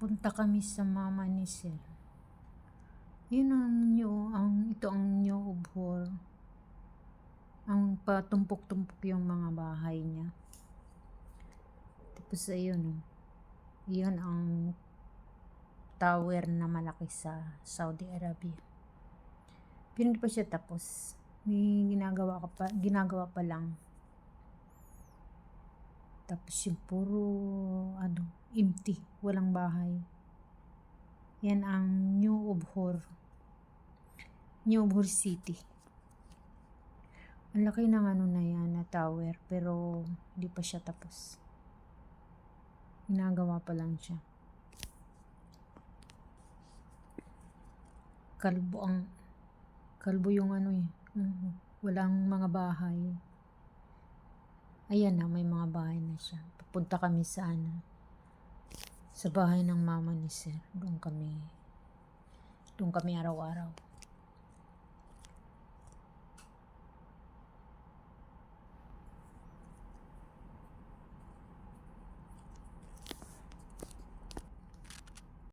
Punta kami sa mama ni Sir. Yun ito ang New Obhor. Ang patumpok-tumpok yung mga bahay niya. Tapos ayun, yun ang tower na malaki sa Saudi Arabia. Pero hindi pa siya tapos. May ginagawa pa lang. Tapos yung puro empty, walang bahay. Yan ang New Obhor City. Ang laki ng na yan na tower, pero hindi pa siya tapos. Ginagawa pa lang siya. Kalbo yung walang mga bahay. Ayan na, may mga bahay na siya. Pupunta kami sa bahay ng mama ni Sir. Doon kami araw-araw.